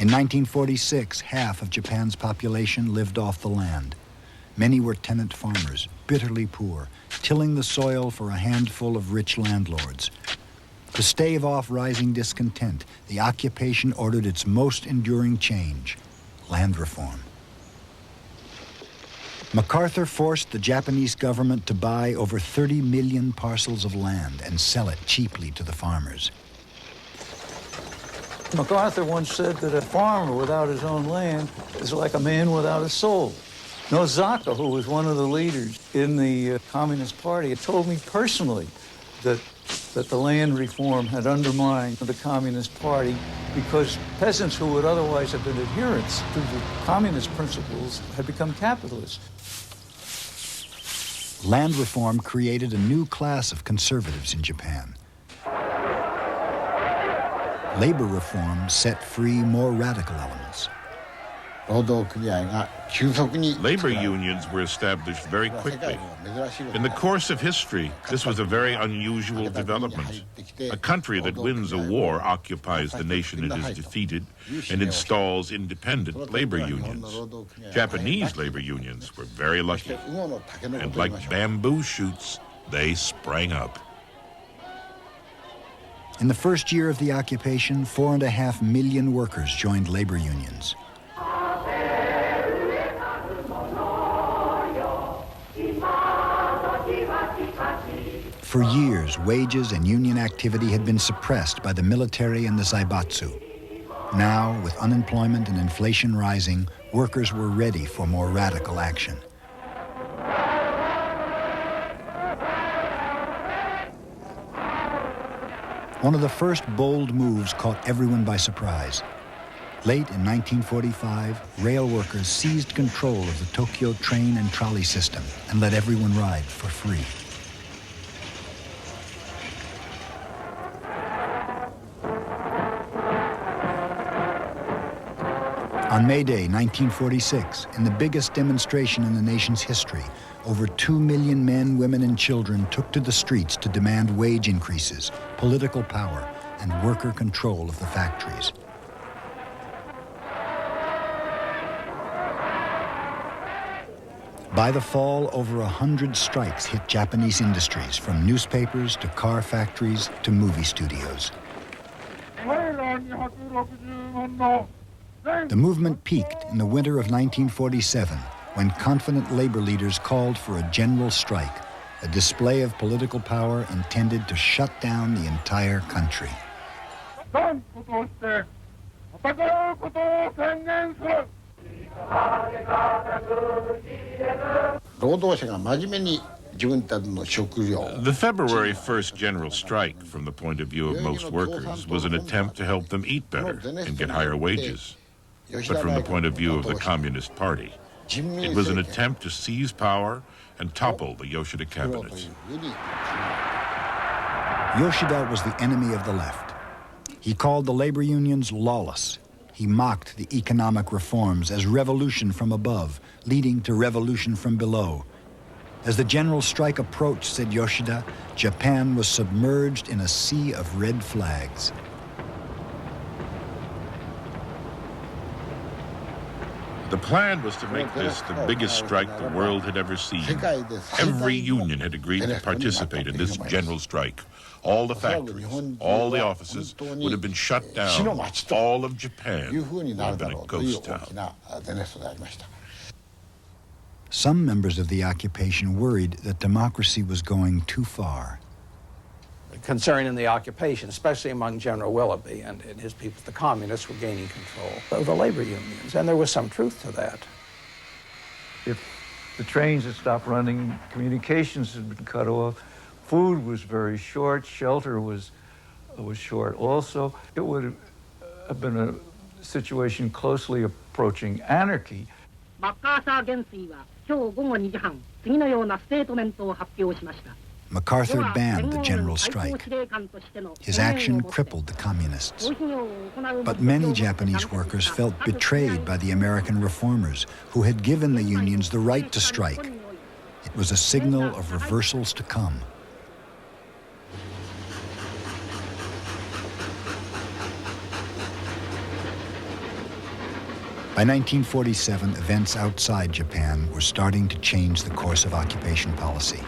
In 1946, half of Japan's population lived off the land. Many were tenant farmers, bitterly poor, tilling the soil for a handful of rich landlords. To stave off rising discontent, the occupation ordered its most enduring change, land reform. MacArthur forced the Japanese government to buy over 30 million parcels of land and sell it cheaply to the farmers. MacArthur once said that a farmer without his own land is like a man without a soul. Nozaka, who was one of the leaders in the Communist Party, told me personally that the land reform had undermined the Communist Party because peasants who would otherwise have been adherents to the communist principles had become capitalists. Land reform created a new class of conservatives in Japan. Labor reform set free more radical elements. Labor unions were established very quickly. In the course of history, this was a very unusual development. A country that wins a war occupies the nation it has defeated and installs independent labor unions. Japanese labor unions were very lucky, and like bamboo shoots, they sprang up. In the first year of the occupation, 4.5 million workers joined labor unions. For years, wages and union activity had been suppressed by the military and the zaibatsu. Now, with unemployment and inflation rising, workers were ready for more radical action. One of the first bold moves caught everyone by surprise. Late in 1945, rail workers seized control of the Tokyo train and trolley system and let everyone ride for free. On May Day, 1946, in the biggest demonstration in the nation's history, over 2 million men, women, and children took to the streets to demand wage increases, political power, and worker control of the factories. By the fall, over 100 strikes hit Japanese industries, from newspapers to car factories to movie studios. The movement peaked in the winter of 1947, when confident labor leaders called for a general strike, a display of political power intended to shut down the entire country. The February 1st general strike, from the point of view of most workers, was an attempt to help them eat better and get higher wages. But from the point of view of the Communist Party, it was an attempt to seize power and topple the Yoshida cabinet. Yoshida was the enemy of the left. He called the labor unions lawless. He mocked the economic reforms as revolution from above, leading to revolution from below. As the general strike approached, said Yoshida, Japan was submerged in a sea of red flags. The plan was to make this the biggest strike the world had ever seen. Every union had agreed to participate in this general strike. All the factories, all the offices would have been shut down. All of Japan would have been a ghost town. Some members of the occupation worried that democracy was going too far. Concerning the occupation, especially among General Willoughby and his people, the communists were gaining control of the labor unions, and there was some truth to that. If the trains had stopped running, communications had been cut off, food was very short, shelter was short also, it would have been a situation closely approaching anarchy. MacArthur banned the general strike. His action crippled the communists. But many Japanese workers felt betrayed by the American reformers, who had given the unions the right to strike. It was a signal of reversals to come. By 1947, events outside Japan were starting to change the course of occupation policy.